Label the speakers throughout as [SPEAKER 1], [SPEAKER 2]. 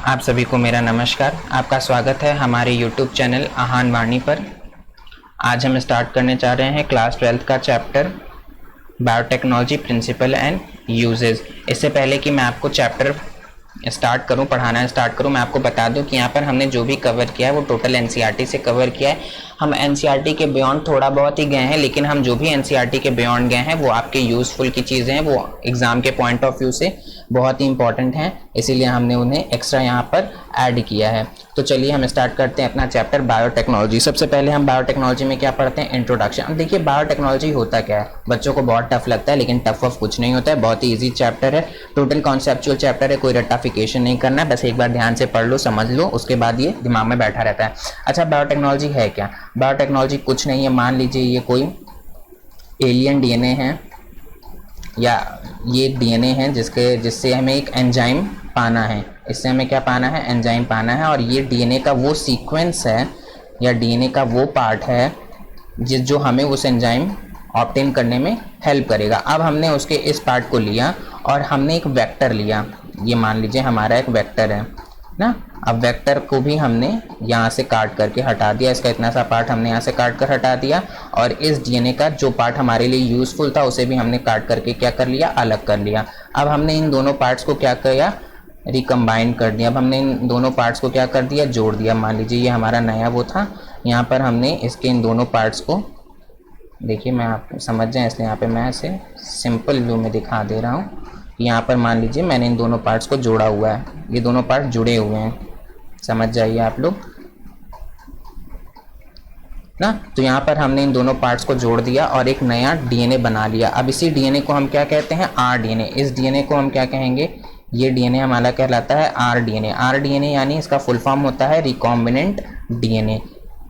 [SPEAKER 1] आप सभी को मेरा नमस्कार। आपका स्वागत है हमारे YouTube चैनल आहान वाणी पर। आज हम स्टार्ट करने जा रहे हैं क्लास 12 का chapter biotechnology principle and uses. इससे पहले कि मैं आपको चैप्टर पढ़ाना स्टार्ट करूं, मैं आपको बता दूं कि यहाँ पर हमने जो भी कवर किया है वो टोटल एनसीईआरटी से कवर किया है। हम एनसीईआरटी के बियॉन्ड थोड़ा बहुत ही गए हैं, लेकिन हम जो भी एनसीईआरटी के बियॉन्ड गए हैं वो आपके यूजफुल की चीज़ें हैं, वो एग्जाम के पॉइंट ऑफ व्यू से बहुत ही इंपॉर्टेंट हैं, इसीलिए हमने उन्हें एक्स्ट्रा यहाँ पर ऐड किया है। तो चलिए हम स्टार्ट करते हैं अपना चैप्टर बायोटेक्नोलॉजी। सबसे पहले हम बायोटेक्नोलॉजी में क्या पढ़ते हैं, इंट्रोडक्शन। अब देखिए बायोटेक्नोलॉजी होता क्या है, बच्चों को बहुत टफ लगता है, लेकिन टफ ऑफ कुछ नहीं होता है, बहुत ही ईजी चैप्टर है, टोटल कॉन्सेप्चुअल चैप्टर है, कोई रट्टाफिकेशन नहीं करना है, बस एक बार ध्यान से पढ़ लो, समझ लो, उसके बाद ये दिमाग में बैठा रहता है। अच्छा, बायोटेक्नोलॉजी है क्या? बायोटेक्नोलॉजी कुछ नहीं है, मान लीजिए ये कोई एलियन डीएनए है या ये डीएनए है जिससे हमें एक एंजाइम पाना है, इससे हमें क्या पाना है, एंजाइम पाना है, और ये डीएनए का वो सीक्वेंस है या डीएनए का वो पार्ट है जो हमें उस एंजाइम ऑब्टेन करने में हेल्प करेगा। अब हमने उसके इस पार्ट को लिया और हमने एक वेक्टर लिया, ये मान लीजिए हमारा एक वेक्टर है ना। अब वेक्टर को भी हमने यहाँ से काट करके हटा दिया, इसका इतना सा पार्ट हमने यहाँ से काट कर हटा दिया, और इस डीएनए का जो पार्ट हमारे लिए यूज़फुल था उसे भी हमने काट करके क्या कर लिया, अलग कर लिया। अब हमने इन दोनों पार्ट्स को क्या किया, रिकम्बाइन कर दिया। अब हमने इन दोनों पार्ट्स को क्या कर दिया, जोड़ दिया। मान लीजिए ये हमारा नया वो था, यहाँ पर हमने इसके इन दोनों पार्ट्स को, देखिए मैं आप समझ जाएँ इसलिए यहाँ पर मैं इसे सिंपल व्यू में दिखा दे रहा हूँ। यहाँ पर मान लीजिए मैंने इन दोनों पार्ट्स को जोड़ा हुआ है, ये दोनों पार्ट जुड़े हुए हैं, समझ जाइए आप लोग ना। तो यहाँ पर हमने इन दोनों पार्ट्स को जोड़ दिया और एक नया डीएनए बना लिया। अब इसी डीएनए को हम क्या कहते हैं, आरडीएनए। इस डीएनए को हम क्या कहेंगे, ये डीएनए हमारा कहलाता है आरडीएनए। आरडीएनए यानी इसका फुल फॉर्म होता है रिकॉम्बिनेंट डीएनए।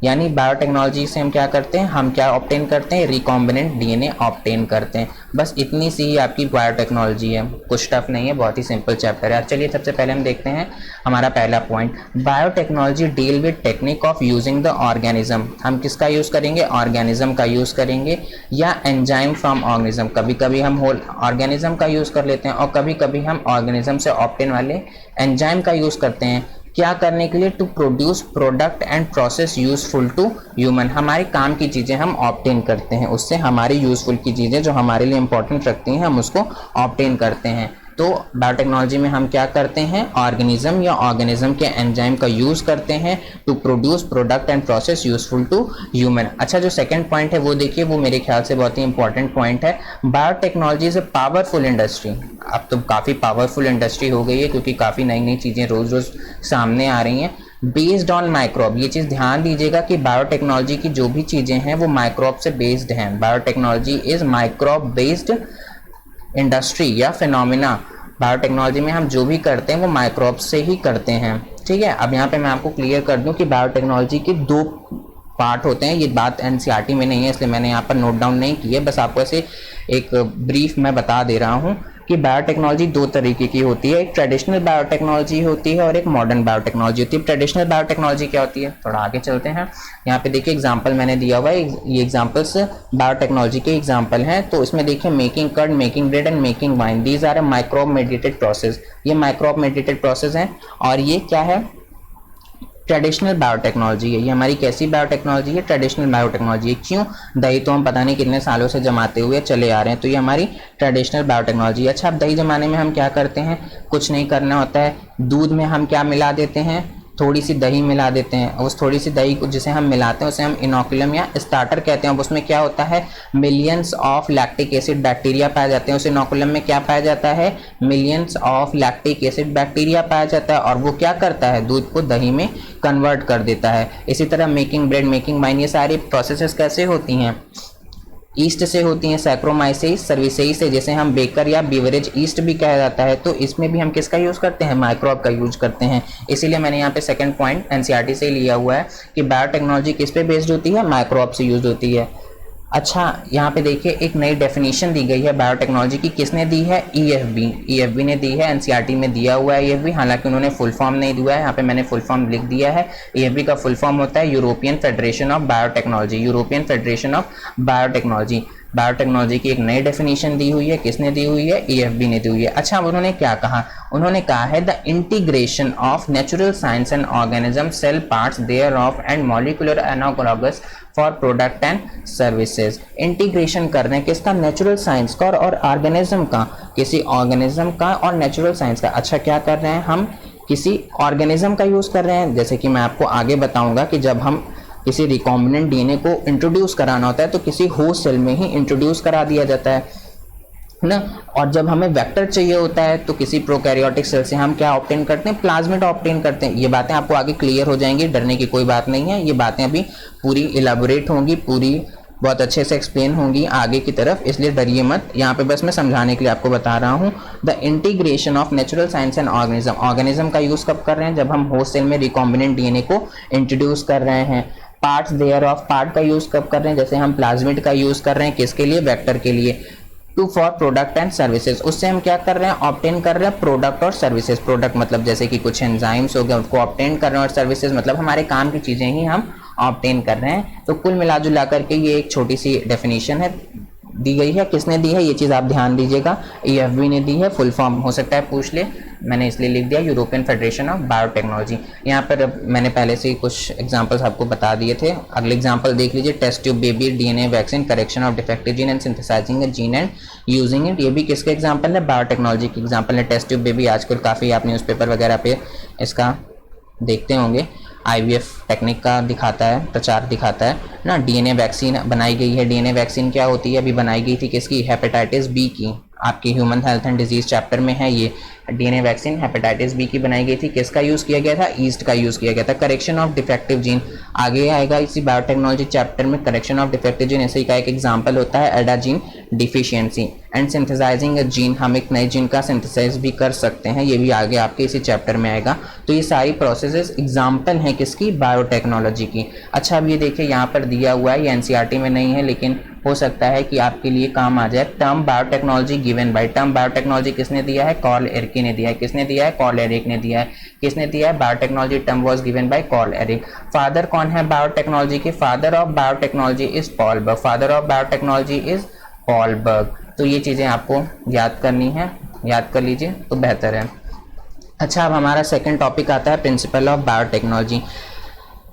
[SPEAKER 1] यानी बायोटेक्नोलॉजी से हम क्या करते हैं, हम क्या ऑब्टेन करते हैं, रिकॉम्बिनेंट डीएनए ऑब्टेन करते हैं। बस इतनी सी ही आपकी बायोटेक्नोलॉजी है, कुछ टफ नहीं है, बहुत ही सिंपल चैप्टर है। चलिए सबसे पहले हम देखते हैं हमारा पहला point, biotechnology deal with technique of using the organism. हम किसका यूज़ करेंगे, ऑर्गेनिज्म का यूज़ करेंगे, या एंजाइम फ्रॉम ऑर्गेनिज्म। कभी कभी हम होल ऑर्गेनिज्म का यूज़ कर लेते हैं और कभी कभी हम ऑर्गेनिज्म से ऑब्टेन वाले एंजाइम का यूज़ करते हैं। क्या करने के लिए, to produce product and process useful to human. हमारे काम की चीज़ें हम ऑब्टेन करते हैं, उससे हमारी यूजफुल की चीज़ें जो हमारे लिए इंपॉर्टेंट रखती हैं हम उसको ऑब्टेन करते हैं। तो बायोटेक्नोलॉजी में हम क्या करते हैं, ऑर्गेनिज्म या ऑर्गेनिज्म के एंजाइम का यूज़ करते हैं to produce product and process useful to human. अच्छा, जो सेकंड पॉइंट है वो देखिए, वो मेरे ख्याल से बहुत ही इंपॉर्टेंट पॉइंट है। Biotechnology is a powerful industry. अब तो काफ़ी पावरफुल इंडस्ट्री हो गई है, क्योंकि काफ़ी नई नई चीज़ें रोज़ रोज़ सामने आ रही हैं। बेस्ड ऑन माइक्रोब, ये चीज़ ध्यान दीजिएगा कि बायोटेक्नोलॉजी की जो भी चीज़ें हैं वो माइक्रोब से बेस्ड हैं। Biotechnology is microbe based industry या फिनोमिना। बायोटेक्नोलॉजी में हम जो भी करते हैं वो माइक्रोब से ही करते हैं, ठीक है। अब यहाँ पे मैं आपको क्लियर कर दूं कि बायोटेक्नोलॉजी के दो पार्ट होते हैं। ये बात एनसीईआरटी में नहीं है, इसलिए मैंने यहाँ पर नोट डाउन नहीं की है, बस आपको ऐसे एक ब्रीफ में बता दे रहा हूँ कि बायोटेक्नोलॉजी दो तरीके की होती है। एक ट्रेडिशनल बायोटेक्नोलॉजी होती है और एक मॉडर्न बायोटेक्नोलॉजी होती है। ट्रेडिशनल बायोटेक्नोलॉजी क्या होती है, थोड़ा आगे चलते हैं। यहाँ पे देखिए एग्जांपल मैंने दिया हुआ है, ये एग्जांपल्स बायोटेक्नोलॉजी के एग्जांपल हैं। तो इसमें देखिए making curd, making bread and making wine, these are a microbe mediated process. ये माइक्रोब मेडिएटेड प्रोसेस हैं। और ये क्या है, ट्रेडिशनल बायोटेक्नोलॉजी है। ये हमारी कैसी बायोटेक्नोलॉजी है, ट्रेडिशनल बायोटेक्नोलॉजी है। क्यों, दही तो हम पता नहीं कितने सालों से जमाते हुए चले आ रहे हैं, तो ये हमारी ट्रेडिशनल बायोटेक्नोलॉजी है। अच्छा, अब दही जमाने में हम क्या करते हैं, कुछ नहीं करना होता है, दूध में हम क्या मिला देते हैं, थोड़ी सी दही मिला देते हैं। उस थोड़ी सी दही को जिसे हम मिलाते हैं उसे हम इनोकुलम या स्टार्टर कहते हैं। अब उसमें क्या होता है, millions of lactic acid bacteria पाए जाते हैं। उस इनोकुलम में क्या पाया जाता है, millions of lactic acid bacteria पाया जाता है, और वो क्या करता है, दूध को दही में कन्वर्ट कर देता है। इसी तरह मेकिंग ब्रेड, मेकिंग वाइन, ये सारी प्रोसेसेस कैसे होती हैं, ईस्ट से होती हैं, सैक्रोमाइसेस सर्विसेई से, जैसे हम बेकर या बीवरेज ईस्ट भी कहा जाता है। तो इसमें भी हम किसका यूज़ करते हैं, माइक्रोब का यूज करते हैं। इसीलिए मैंने यहाँ पे सेकंड पॉइंट एनसीईआरटी से लिया हुआ है कि बायोटेक्नोलॉजी किस पे बेस्ड होती है, माइक्रोब से यूज होती है। अच्छा, यहाँ पे देखिए एक नई डेफिनेशन दी गई है बायोटेक्नोलॉजी की, किसने दी है, ईएफबी ने दी है, एनसीईआरटी में दिया हुआ है ईएफबी, हालांकि उन्होंने फुल फॉर्म नहीं दिया है, यहाँ पे मैंने फुल फॉर्म लिख दिया है। ईएफबी का फुल फॉर्म होता है European federation of biotechnology, European federation of biotechnology. Biotechnology की एक नई डेफिनेशन दी हुई है, किसने दी हुई है, EFB ने दी हुई है। अच्छा, अब उन्होंने क्या कहा, उन्होंने कहा है the integration of natural science and organism cell parts thereof and molecular analogues for product and services. इंटीग्रेशन कर रहे हैं किसका, नेचुरल साइंस का और ऑर्गेनिज्म का, किसी ऑर्गेनिज्म का और नेचुरल साइंस का। अच्छा, क्या कर रहे हैं, हम किसी ऑर्गेनिज्म का यूज कर रहे हैं। जैसे कि मैं आपको आगे बताऊंगा कि जब हम किसी रिकॉम्बिनेंट DNA को इंट्रोड्यूस कराना होता है तो किसी होस्ट सेल में ही इंट्रोड्यूस करा दिया जाता है ना। और जब हमें वेक्टर चाहिए होता है तो किसी प्रोकैरियोटिक सेल से हम क्या ऑब्टेन करते हैं, प्लाज्मिड ऑब्टेन करते हैं। ये बातें आपको आगे क्लियर हो जाएंगी, डरने की कोई बात नहीं है। ये बातें अभी पूरी इलेबोरेट होंगी, पूरी बहुत अच्छे से एक्सप्लेन होंगी आगे की तरफ, इसलिए डरिए मत। यहाँ पे बस मैं समझाने के लिए आपको बता रहा हूँ। The integration of natural science and organism, organism का यूज कब कर रहे हैं, जब हम होस्ट सेल में रिकॉम्बिनेंट DNA को इंट्रोड्यूस कर रहे हैं। पार्ट्स देयर ऑफ, पार्ट का यूज कब कर रहे हैं, जैसे हम प्लाज्मिड का यूज कर रहे हैं, किसके लिए, वेक्टर के लिए। To for product and services, उससे हम क्या कर रहे हैं, ऑब्टेन कर रहे हैं प्रोडक्ट और सर्विसेज। प्रोडक्ट मतलब जैसे कि कुछ एंजाइम्स हो गए, उसको ऑब्टेन कर रहे हैं, और सर्विसेज मतलब हमारे काम की चीजें ही हम ऑब्टेन कर रहे हैं। तो कुल मिला जुला करके ये एक छोटी सी डेफिनेशन है, दी गई है। किसने दी है, ये चीज़ आप ध्यान दीजिएगा, EFB ने दी है। फुल फॉर्म हो सकता है पूछ ले, मैंने इसलिए लिख दिया यूरोपियन फेडरेशन ऑफ बायोटेक्नोलॉजी। यहाँ पर मैंने पहले से ही कुछ एग्जांपल्स आपको बता दिए थे। अगले एग्जांपल देख लीजिए, test tube baby DNA vaccine, correction of defective gene and synthesising a gene and using it. ये भी किसके एग्जाम्पल है, बायोटेक्नोलॉजी के एग्जाम्पल है। टेस्ट ट्यूब बेबी आजकल काफ़ी आप न्यूज़पेपर वगैरह पे इसका देखते होंगे, IVF टेक्निक का दिखाता है, प्रचार दिखाता है ना। DNA वैक्सीन बनाई गई है। DNA वैक्सीन क्या होती है, अभी बनाई गई थी किसकी, हेपेटाइटिस B की। आपकी human health and disease chapter में है ये। DNA वैक्सीन हेपेटाइटिस B की बनाई गई थी। किसका यूज़ किया गया था, ईस्ट का यूज़ किया गया था। करेक्शन ऑफ डिफेक्टिव जीन आगे आएगा इसी बायोटेक्नोलॉजी चैप्टर में। करेक्शन ऑफ डिफेक्टिव जीन ऐसे ही का एक एग्जाम्पल होता है एडाजीन डिफिशियंसी। एंड सिंथेसाइजिंग जीन, हम एक नए जीन का सिंथेसाइज भी कर सकते हैं, ये भी आगे आपके इसी चैप्टर में आएगा। तो ये सारी प्रोसेसेस एग्जाम्पल हैं किसकी, बायोटेक्नोलॉजी की। अच्छा, अब ये देखिए यहाँ पर दिया हुआ है, ये NCERT में नहीं है लेकिन हो सकता है कि आपके लिए काम आ जाए। Term biotechnology given by, term biotechnology किसने दिया है, कार्ल एरिक ने दिया है। किसने दिया है, कार्ल एरिक ने दिया है। किसने दिया है, biotechnology term was given by Karl Ereky. Father कौन है बायोटेक्नोलॉजी के, father of biotechnology is Paul Berg. Father of biotechnology is Paul Berg. तो ये चीज़ें आपको याद करनी है, याद कर लीजिए तो बेहतर है। अच्छा, अब हमारा सेकंड टॉपिक आता है principle of biotechnology.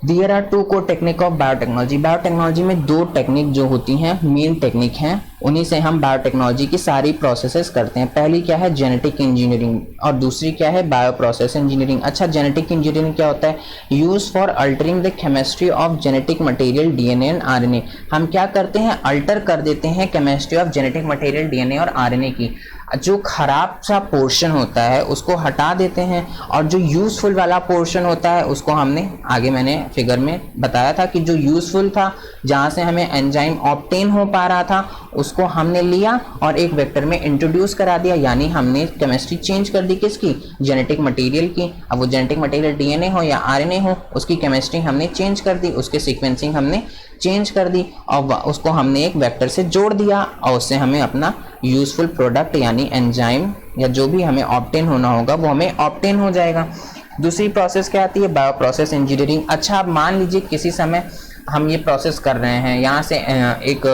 [SPEAKER 1] There are two core technique of biotechnology. Biotechnology में दो टेक्निक जो होती हैं, मेन टेक्निक हैं, उन्हीं से हम बायोटेक्नोलॉजी की सारी प्रोसेसेस करते हैं। पहली क्या है, जेनेटिक इंजीनियरिंग, और दूसरी क्या है, बायो प्रोसेस इंजीनियरिंग। अच्छा, जेनेटिक इंजीनियरिंग क्या होता है, use for altering the chemistry of genetic material DNA and RNA। हम क्या करते हैं, अल्टर कर देते हैं chemistry of genetic material DNA और RNA की। जो खराब सा पोर्शन होता है उसको हटा देते हैं, और जो यूजफुल वाला पोर्शन होता है उसको हमने आगे मैंने फिगर में बताया था कि जो यूजफुल था, जहाँ से हमें एंजाइम ऑब्टेन हो पा रहा था, उसको हमने लिया और एक वेक्टर में इंट्रोड्यूस करा दिया, यानी हमने केमिस्ट्री चेंज कर दी किसकी, जेनेटिक मटेरियल की। अब वो जेनेटिक मटेरियल DNA हो या RNA हो, उसकी केमिस्ट्री हमने चेंज कर दी, उसके सीक्वेंसिंग हमने चेंज कर दी, और उसको हमने एक वेक्टर से जोड़ दिया, और उससे हमें अपना यूजफुल प्रोडक्ट यानी एंजाइम या जो भी हमें ऑब्टेन होना होगा वो हमें ऑब्टेन हो जाएगा। दूसरी प्रोसेस क्या आती है, बायो प्रोसेस इंजीनियरिंग। अच्छा, आप मान लीजिए किसी समय हम ये प्रोसेस कर रहे हैं, यहाँ से एक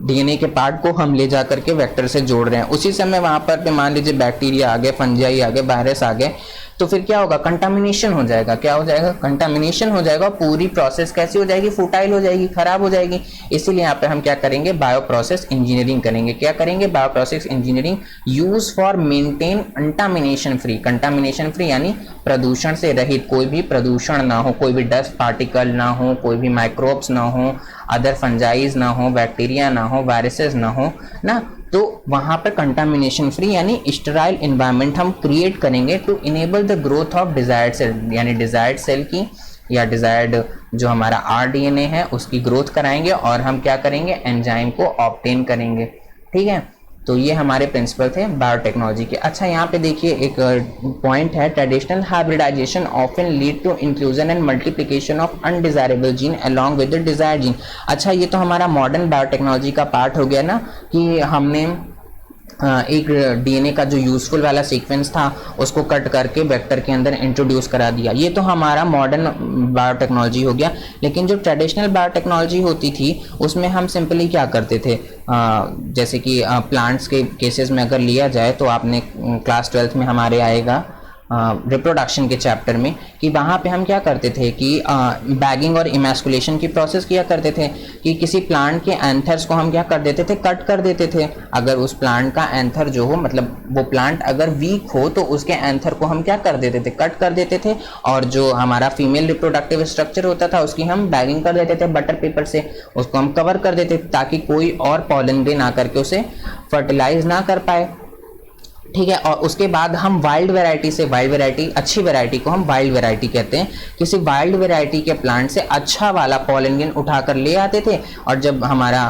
[SPEAKER 1] DNA के पार्ट को हम ले जा करके वेक्टर से जोड़ रहे हैं, उसी समय वहाँ पर मान लीजिए बैक्टीरिया आ गए, फंजाई आ गए, वायरस आ गए, तो फिर क्या होगा, कंटामिनेशन हो जाएगा। क्या हो जाएगा, कंटामिनेशन हो जाएगा। पूरी प्रोसेस कैसी हो जाएगी, फुटाइल हो जाएगी, खराब हो जाएगी। इसीलिए यहाँ पे हम क्या करेंगे, बायो प्रोसेस इंजीनियरिंग करेंगे। क्या करेंगे, bio process engineering use for maintain contamination free. Contamination free यानी प्रदूषण से रहित, कोई भी प्रदूषण ना हो, कोई भी डस्ट पार्टिकल ना हो, कोई भी माइक्रोब्स ना हो, अदर फंजाइज ना हो, बैक्टीरिया ना हो, वायरसेस ना हो ना, तो वहाँ पर कंटामिनेशन फ्री यानी स्टेराइल एनवायरनमेंट हम क्रिएट करेंगे to enable the growth of desired cell, यानी डिजायर्ड सेल की या डिजायर्ड जो हमारा RDNA है उसकी ग्रोथ कराएंगे, और हम क्या करेंगे, एंजाइम को ऑब्टेन करेंगे। ठीक है, तो ये हमारे प्रिंसिपल थे बायोटेक्नोलॉजी के। अच्छा, यहाँ पे देखिए एक पॉइंट है, traditional hybridisation often lead to inclusion and multiplication of undesirable gene along with the desired gene. अच्छा, ये तो हमारा मॉडर्न बायोटेक्नोलॉजी का पार्ट हो गया ना, कि हमने एक डीएनए का जो यूज़फुल वाला सीक्वेंस था उसको कट करके वेक्टर के अंदर इंट्रोड्यूस करा दिया। ये तो हमारा मॉडर्न बायोटेक्नोलॉजी हो गया। लेकिन जो ट्रेडिशनल बायोटेक्नोलॉजी होती थी उसमें हम सिंपली क्या करते थे, जैसे कि प्लांट्स के केसेस में अगर लिया जाए तो आपने क्लास 12th में हमारे आएगा रिप्रोडक्शन के चैप्टर में कि वहाँ पे हम क्या करते थे कि बैगिंग और इमैस्कुलेशन की प्रोसेस किया करते थे कि किसी प्लांट के एंथर्स को हम क्या कर देते थे, कट कर देते थे। अगर उस प्लांट का एंथर जो हो, मतलब वो प्लांट अगर वीक हो तो उसके एंथर को हम क्या कर देते थे, कट कर देते थे। और जो हमारा फीमेल रिप्रोडक्टिव स्ट्रक्चर होता था उसकी हम बैगिंग कर देते थे बटर पेपर से, उसको हम कवर कर देते थे ताकि कोई और पॉलन ग्रेन आकर के उसे फर्टिलाइज ना कर पाए। ठीक है। और उसके बाद हम वाइल्ड वैरायटी से, वाइल्ड वैरायटी अच्छी वैरायटी को हम वाइल्ड वैरायटी कहते हैं, किसी वाइल्ड वैरायटी के प्लांट से अच्छा वाला पॉलन ग्रेन उठाकर ले आते थे। और जब हमारा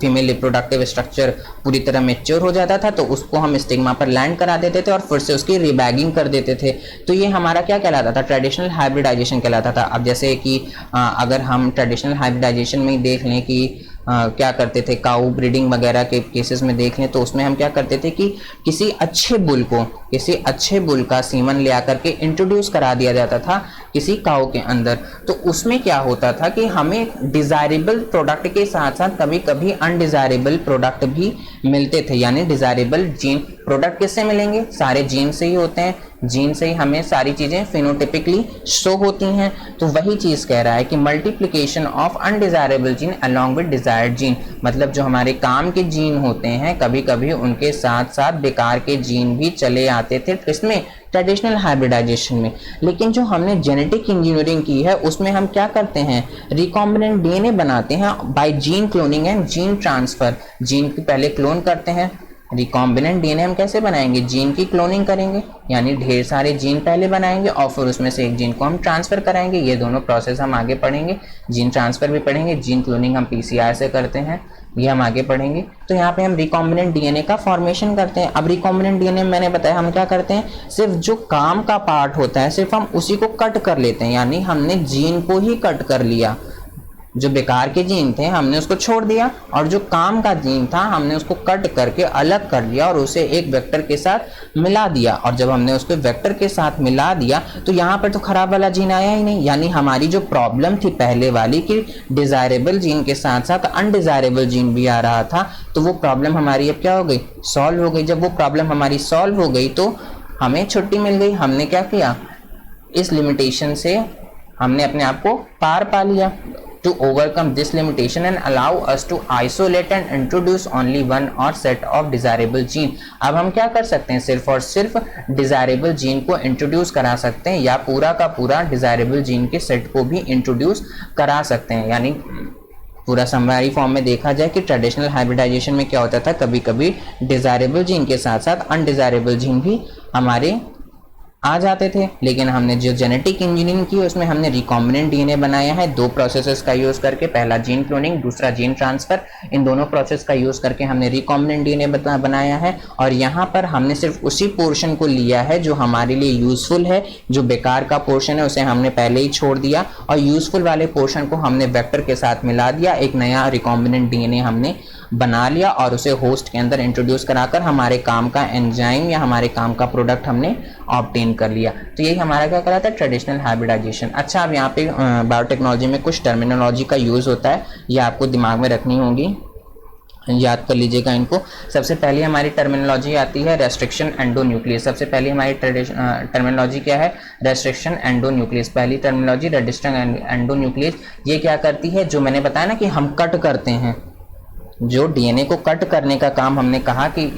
[SPEAKER 1] फीमेल रिप्रोडक्टिव स्ट्रक्चर पूरी तरह मेच्योर हो जाता था तो उसको हम स्टिग्मा पर लैंड करा देते थे और फिर से उसकी रिबैगिंग कर देते थे। तो ये हमारा क्या कहलाता था, ट्रेडिशनल हाइब्रिडाइजेशन कहलाता था। अब जैसे कि अगर हम ट्रेडिशनल हाइब्रिडाइजेशन में ही देख लें कि क्या करते थे, काऊ ब्रीडिंग वगैरह के केसेस में देख लें तो उसमें हम क्या करते थे कि किसी अच्छे बुल का सीमन ले आकर के इंट्रोड्यूस करा दिया जाता था किसी काऊ के अंदर। तो उसमें क्या होता था कि हमें डिजायरेबल प्रोडक्ट के साथ साथ कभी कभी अनडिजायरेबल प्रोडक्ट भी मिलते थे। यानी डिजायरेबल जीन प्रोडक्ट किससे मिलेंगे, सारे जीन से ही होते हैं, जीन से ही हमें सारी चीजें फिनोटिपिकली शो होती हैं। तो वही चीज कह रहा है कि multiplication of undesirable gene along with desired gene, मतलब जो हमारे काम के जीन होते हैं कभी कभी उनके साथ साथ बेकार के जीन भी चले आते थे, किसमें, ट्रेडिशनल हाइब्रिडाइजेशन में। लेकिन जो हमने जेनेटिक इंजीनियरिंग की है उसमें हम क्या करते हैं, रिकॉम्बिनेंट डीएनए बनाते हैं by gene cloning and gene transfer. Gene की पहले क्लोन करते हैं। रिकॉम्बिनेंट डीएनए हम कैसे बनाएंगे, जीन की क्लोनिंग करेंगे, यानी ढेर सारे जीन पहले बनाएंगे और फिर उसमें से एक जीन को हम ट्रांसफर कराएंगे। ये दोनों प्रोसेस हम आगे पढ़ेंगे, जीन ट्रांसफर भी पढ़ेंगे, जीन क्लोनिंग हम पीसीआर से करते हैं, ये हम आगे पढ़ेंगे। तो यहाँ पे हम रिकॉम्बिनेंट डीएनए का फॉर्मेशन करते हैं। अब रिकॉम्बिनेंट डीएनए मैंने बताया हम क्या करते हैं, सिर्फ जो काम का पार्ट होता है सिर्फ हम उसी को कट कर लेते हैं, यानी हमने जीन को ही कट कर लिया। जो बेकार के जीन थे हमने उसको छोड़ दिया और जो काम का जीन था हमने उसको कट करके अलग कर दिया और उसे एक वेक्टर के साथ मिला दिया। और जब हमने उसको वेक्टर के साथ मिला दिया तो यहाँ पर तो खराब वाला जीन आया ही नहीं, यानी हमारी जो प्रॉब्लम थी पहले वाली कि डिजायरेबल जीन के साथ साथ अनडिजायरेबल जीन भी आ रहा था, तो वो प्रॉब्लम हमारी अब क्या हो गई, सॉल्व हो गई। जब वो प्रॉब्लम हमारी सॉल्व हो गई तो हमें छुट्टी मिल गई। हमने क्या किया, इस लिमिटेशन से हमने अपने आप को पार पा लिया। To overcome this limitation and allow us to isolate and introduce only one or set of desirable gene। अब हम क्या कर सकते हैं, सिर्फ और सिर्फ डिजायरेबल जीन को इंट्रोड्यूस करा सकते हैं या पूरा का पूरा डिजायरेबल जीन के सेट को भी इंट्रोड्यूस करा सकते हैं। यानी पूरा समरी फॉर्म में देखा जाए कि ट्रेडिशनल हाइब्रिडाइजेशन में क्या होता था, कभी कभी डिजायरेबल जीन के साथ साथ अनडिजायरेबल जीन भी हमारे आ जाते थे। लेकिन हमने जो जेनेटिक इंजीनियरिंग की उसमें हमने रिकॉम्बिनेंट डीएनए बनाया है दो प्रोसेसेस का यूज करके, पहला जीन क्लोनिंग, दूसरा जीन ट्रांसफर। इन दोनों प्रोसेस का यूज करके हमने रिकॉम्बिनेंट डीएनए बनाया है। और यहाँ पर हमने सिर्फ उसी पोर्शन को लिया है जो हमारे लिए यूजफुल है, जो बेकार का पोर्शन है उसे हमने पहले ही छोड़ दिया और यूजफुल वाले पोर्शन को हमने वेक्टर के साथ मिला दिया, एक नया रिकॉम्बिनेंट डीएनए हमने बना लिया और उसे होस्ट के अंदर इंट्रोड्यूस कराकर हमारे काम का एंजाइम या हमारे काम का प्रोडक्ट हमने ऑब्टेन कर लिया। तो यही हमारा क्या कहलाता है, ट्रेडिशनल हाइब्रिडाइजेशन। अच्छा, अब यहाँ पे बायोटेक्नोलॉजी में कुछ टर्मिनोलॉजी का यूज होता है, ये आपको दिमाग में रखनी होगी, याद कर लीजिएगा इनको। सबसे पहले हमारी टर्मिनोलॉजी आती है रेस्ट्रिक्शन एंडोन्यूक्लियस। सबसे पहले हमारी टर्मिनोलॉजी क्या है, रेस्ट्रिक्शन एंडोन्यूक्लियस। पहली टर्मिनोलॉजी रेस्ट्रिक्शन एंडोन्यूक्लियस। ये क्या करती है, जो मैंने बताया ना कि हम कट करते हैं, जो डीएनए को कट करने का काम हमने कहा कि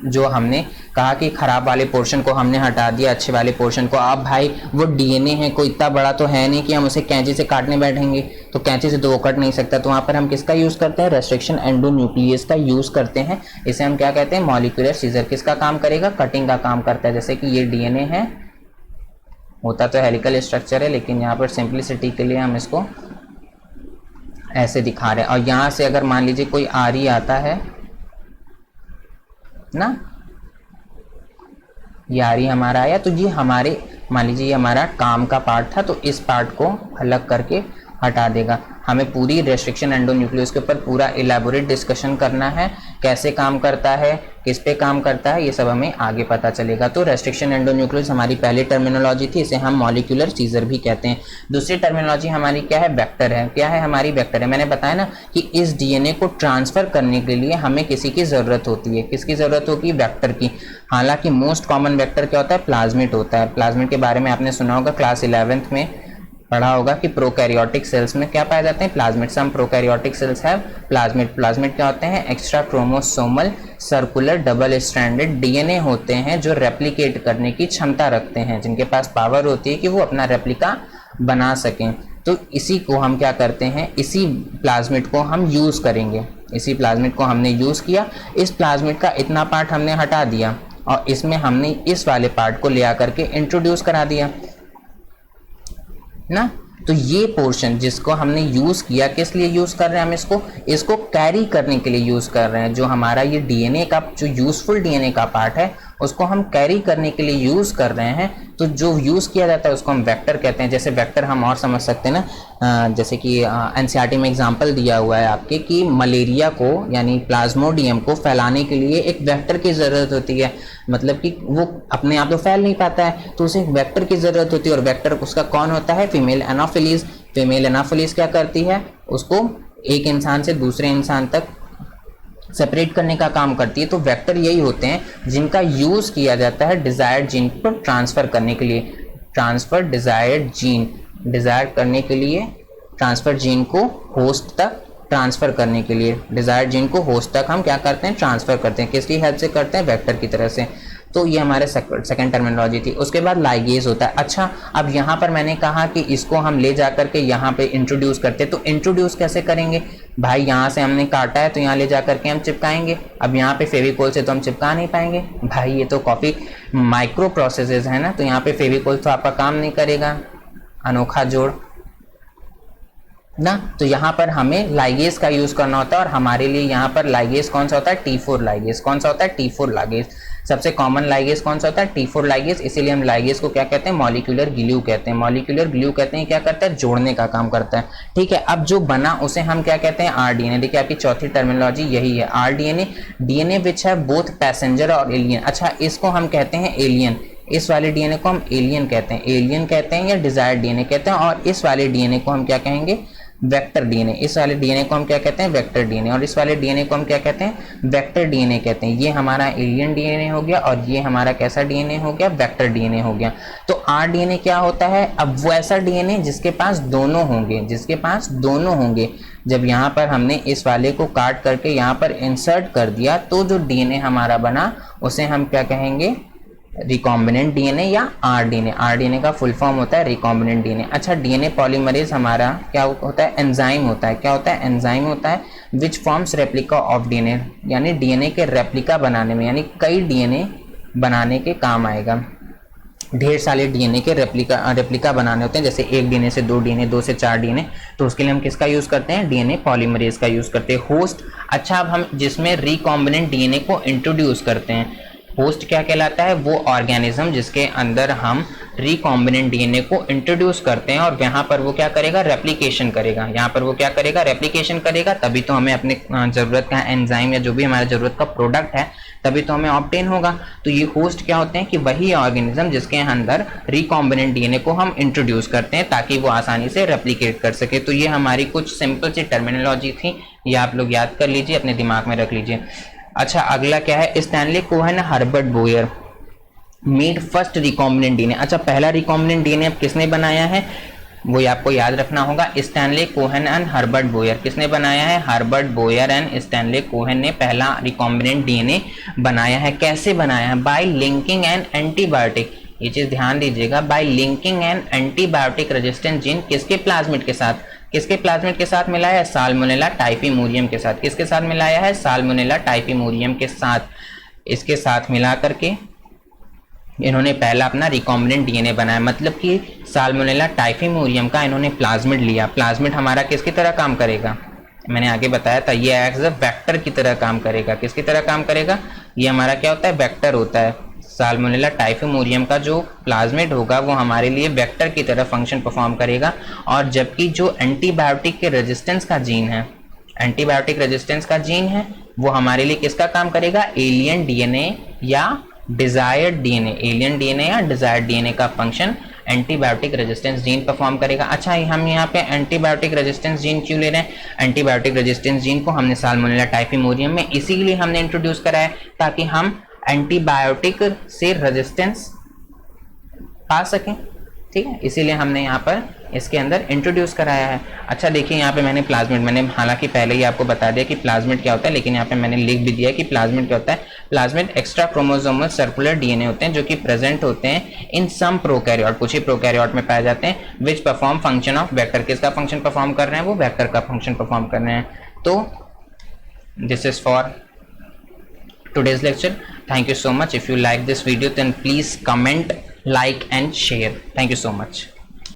[SPEAKER 1] जो हमने कहा कि खराब वाले पोर्शन को हमने हटा दिया, अच्छे वाले पोर्शन को। अब भाई वो डीएनए है, कोई इतना बड़ा तो है नहीं कि हम उसे कैंची से काटने बैठेंगे, तो कैंची से तो वो कट नहीं सकता। तो वहाँ पर हम किसका यूज़ करते हैं, रेस्ट्रिक्शन एंडोन्यूक्लियस का यूज़ करते हैं। इसे हम क्या कहते हैं, मॉलिक्यूलर सीजर। किसका काम करेगा, कटिंग का काम करता है। जैसे कि ये डीएनए है, होता तो हेलिकल स्ट्रक्चर है लेकिन यहाँ पर सिंप्लिसिटी के लिए हम इसको ऐसे दिखा रहे हैं। और यहाँ से अगर मान लीजिए कोई आरी आता है ना, ये आरी हमारा आया, तो ये हमारे मान लीजिए ये हमारा काम का पार्ट था, तो इस पार्ट को अलग करके हटा देगा। हमें पूरी रेस्ट्रिक्शन एंडोन्यूक्लियस के ऊपर पूरा इलेबोरेट डिस्कशन करना है, कैसे काम करता है, किस पे काम करता है, ये सब हमें आगे पता चलेगा। तो रेस्ट्रिक्शन एंडोन्यूक्लियस हमारी पहली टर्मिनोलॉजी थी, इसे हम मॉलिक्यूलर सीजर भी कहते हैं। दूसरी टर्मिनोलॉजी हमारी क्या है, वेक्टर है। क्या है हमारी, वेक्टर है। मैंने बताया ना कि इस डीएनए को ट्रांसफर करने के लिए हमें किसी की जरूरत होती है, किसकी जरूरत होगी, वेक्टर की। हालांकि मोस्ट कॉमन वेक्टर क्या होता है, प्लाज्मिड होता है। प्लाज्मिड के बारे में आपने सुना होगा, क्लास 11th में पढ़ा होगा कि प्रोकैरियोटिक सेल्स में क्या पाए जाते हैं, प्लाज्मिड। सम प्रोकैरियोटिक सेल्स है प्लाज्मिड। प्लाज्मिड क्या होते हैं, extra chromosomal circular double stranded DNA होते हैं जो रेप्लिकेट करने की क्षमता रखते हैं, जिनके पास पावर होती है कि वो अपना रेप्लिका बना सकें। तो इसी को हम क्या करते हैं, इसी प्लाज्मिड को हम यूज करेंगे। इसी प्लाज्मिड को हमने यूज किया, इस प्लाज्मिड का इतना पार्ट हमने हटा दिया और इसमें हमने इस वाले पार्ट को ले आकर के इंट्रोड्यूस करा दिया ना। तो ये पोर्शन जिसको हमने यूज किया, किस लिए यूज कर रहे हैं हम इसको कैरी करने के लिए यूज कर रहे हैं। जो हमारा ये डीएनए का जो यूजफुल डीएनए का पार्ट है उसको हम कैरी करने के लिए यूज कर रहे हैं। तो जो यूज किया जाता है उसको हम वेक्टर कहते हैं। जैसे वेक्टर हम और समझ सकते हैं ना, जैसे कि एनसीईआरटी में एग्जांपल दिया हुआ है आपके कि मलेरिया को यानी प्लाज्मोडियम को फैलाने के लिए एक वेक्टर की जरूरत होती है। मतलब कि वो अपने आप तो फैल नहीं पाता है, तो उसे एक वेक्टर की जरूरत होती है। और वेक्टर उसका कौन होता है, फीमेल एनाफिलीज। फीमेल एनाफिलीज क्या करती है, उसको एक इंसान से दूसरे इंसान तक सेपरेट करने का काम करती है। तो वेक्टर यही होते हैं जिनका यूज किया जाता है डिजायर्ड जीन को ट्रांसफर करने के लिए। ट्रांसफर डिजायर्ड जीन, डिजायर करने के लिए, ट्रांसफर जीन को होस्ट तक ट्रांसफर करने के लिए, डिजायर्ड जीन को होस्ट तक हम क्या करते हैं, ट्रांसफर करते हैं। किसकी हेल्प से करते हैं, वेक्टर की तरह से। तो ये हमारे सेकंड टर्मिनोलॉजी थी। उसके बाद लाइगेज होता है। अच्छा, अब यहाँ पर मैंने कहा कि इसको हम ले जा करके यहाँ पे इंट्रोड्यूस करते हैं। तो इंट्रोड्यूस कैसे करेंगे भाई, यहाँ से हमने काटा है तो यहाँ ले जा करके हम चिपकाएंगे। अब यहाँ पे फेविकोल से तो हम चिपका नहीं पाएंगे भाई, ये तो काफ़ी माइक्रो प्रोसेसेस है ना। तो यहाँ पे फेविकोल तो आपका काम नहीं करेगा, अनोखा जोड़ ना। तो यहाँ पर हमें लाइगेज का यूज करना होता है। और हमारे लिए यहाँ पर लाइगेज कौन सा होता है, T4 लाइगेज। कौन सा होता है, T4 लाइगेज। सबसे कॉमन लाइगेज कौन सा होता है, T4 लाइगेज। इसीलिए हम लाइगेज को क्या कहते हैं, मॉलिक्यूलर ग्लू कहते हैं। मॉलिक्यूलर ग्लू कहते हैं, क्या करता है, जोड़ने का काम करता है। ठीक है, अब जो बना उसे हम क्या कहते हैं, आरडीएनए। देखिए आपकी चौथी टर्मिनोलॉजी यही है, आरडीएनए। डीएनए विच है बोथ पैसेंजर और एलियन। अच्छा, इसको हम कहते हैं एलियन। इस वाले डीएनए को हम एलियन कहते हैं, एलियन कहते हैं या डिजायर्ड डीएनए कहते हैं। और इस वाले डीएनए को हम क्या कहेंगे, वेक्टर डीएनए। इस वाले डीएनए को हम क्या कहते हैं, वेक्टर डीएनए। और इस वाले डीएनए को हम क्या कहते हैं, वेक्टर डीएनए कहते हैं। ये हमारा एलियन डीएनए हो गया और ये हमारा कैसा डीएनए हो गया, वेक्टर डीएनए हो गया। तो आरडीएनए क्या होता है, अब वो ऐसा डीएनए जिसके पास दोनों होंगे, जिसके पास दोनों होंगे। जब यहाँ पर हमने इस वाले को काट करके यहाँ पर इंसर्ट कर दिया तो जो डीएनए हमारा बना उसे हम क्या कहेंगे, रिकॉम्बिनेंट डीएनए या आरडीएनए। आरडीएनए का फुल फॉर्म होता है रिकॉम्बिनेंट डीएनए। अच्छा, डीएनए पॉलीमरेज हमारा क्या होता है, एंजाइम होता है। क्या होता है, एंजाइम होता है which forms replica of DNA, यानी डीएनए के रेप्लिका बनाने में, यानी कई डीएनए बनाने के काम आएगा। ढेर सारे डीएनए के रेप्लिका बनाने होते हैं, जैसे एक डीएनए से दो डीएनए, दो से चार डीएनए। तो उसके लिए हम किसका यूज करते हैं, डीएनए पॉलीमरेज का यूज करते हैं। होस्ट, अच्छा अब हम जिसमें रिकॉम्बिनेंट डीएनए को इंट्रोड्यूस करते हैं, होस्ट क्या कहलाता है, वो ऑर्गेनिज्म जिसके अंदर हम रिकॉम्बिनेंट डीएनए को इंट्रोड्यूस करते हैं और यहाँ पर वो क्या करेगा, रेप्लिकेशन करेगा। यहाँ पर वो क्या करेगा, रेप्लिकेशन करेगा। तभी तो हमें अपने जरूरत का एंजाइम या जो भी हमारे जरूरत का प्रोडक्ट है तभी तो हमें ऑब्टेन होगा। तो ये होस्ट क्या होते हैं कि वही ऑर्गेनिज्म जिसके अंदर रिकॉम्बिनेंट डीएनए को हम इंट्रोड्यूस करते हैं ताकि वो आसानी से रेप्लिकेट कर सके। तो ये हमारी कुछ सिंपल सी टर्मिनोलॉजी थी, ये आप लोग याद कर लीजिए, अपने दिमाग में रख लीजिए। अच्छा, अगला क्या है, Stanley Cohen Herbert Boyer made first recombinant DNA. अच्छा, पहला रिकॉम्बिनेंट डीएनए अब किसने बनाया है, वो आपको याद रखना होगा, Stanley Cohen and Herbert Boyer. किसने बनाया है, Herbert Boyer and Stanley Cohen ने पहला रिकॉम्बिनेंट डीएनए बनाया है। कैसे बनाया है, बाय लिंकिंग एन एंटीबायोटिक। ये चीज ध्यान दीजिएगा, bye linking an antibiotic resistant gene किसके प्लाज्मिड के साथ, किसके प्लाज्मिड के साथ मिलाया है, साल्मोनेला टाइफीमोरियम के साथ। किसके साथ मिलाया है, साल्मोनेला टाइफीमोरियम के साथ। इसके साथ मिला करके इन्होंने पहला अपना रिकॉम्बिनेंट डीएनए बनाया। मतलब कि साल्मोनेला टाइफीमोरियम का इन्होंने प्लाज्मिड लिया। प्लाज्मिड हमारा किसकी तरह काम करेगा, मैंने आगे बताया था, ये एक्स अ वेक्टर की तरह काम करेगा। किसकी तरह काम करेगा, ये हमारा क्या होता है, वेक्टर होता है। साल्मोनेला टाइफिमोरियम का जो प्लाज्मिड होगा वो हमारे लिए वेक्टर की तरह फंक्शन परफॉर्म करेगा, और जबकि जो एंटीबायोटिक के रेजिस्टेंस का जीन है, एंटीबायोटिक रेजिस्टेंस का जीन है, वो हमारे लिए किसका काम करेगा, एलियन डीएनए या डिजायर्ड डीएनए, एलियन डीएनए या डिजायर्ड डीएनए का function antibiotic resistance gene perform करेगा। अच्छा, हम यहाँ पे एंटीबायोटिक रेजिस्टेंस जीन क्यों ले रहे हैं? एंटीबायोटिक रेजिस्टेंस जीन को हमने साल्मोनेला टाइफिमोरियम में इसीलिए हमने इंट्रोड्यूस करा है ताकि हम एंटीबायोटिक से रेजिस्टेंस पा सकें, ठीक है, इसीलिए हमने यहाँ पर इसके अंदर इंट्रोड्यूस कराया है। अच्छा देखिए, यहाँ पे मैंने प्लाज्मिड, मैंने हालांकि पहले ही आपको बता दिया कि प्लाज्मिड क्या होता है, लेकिन यहाँ पे मैंने लिख भी दिया कि प्लाज्मिड क्या होता है। Plasmid extra chromosomal circular DNA होते हैं जो कि प्रेजेंट होते हैं इन सम प्रोकैरियोट, कुछ ही प्रोकैरियोट में पाए जाते हैं, which perform function of vector. किसका फंक्शन परफॉर्म कर रहे हैं? वो वेक्टर का फंक्शन परफॉर्म कर रहे हैं। तो this is for today's lecture. Thank you so much. If you like this video, then please comment, like and share. Thank you so much.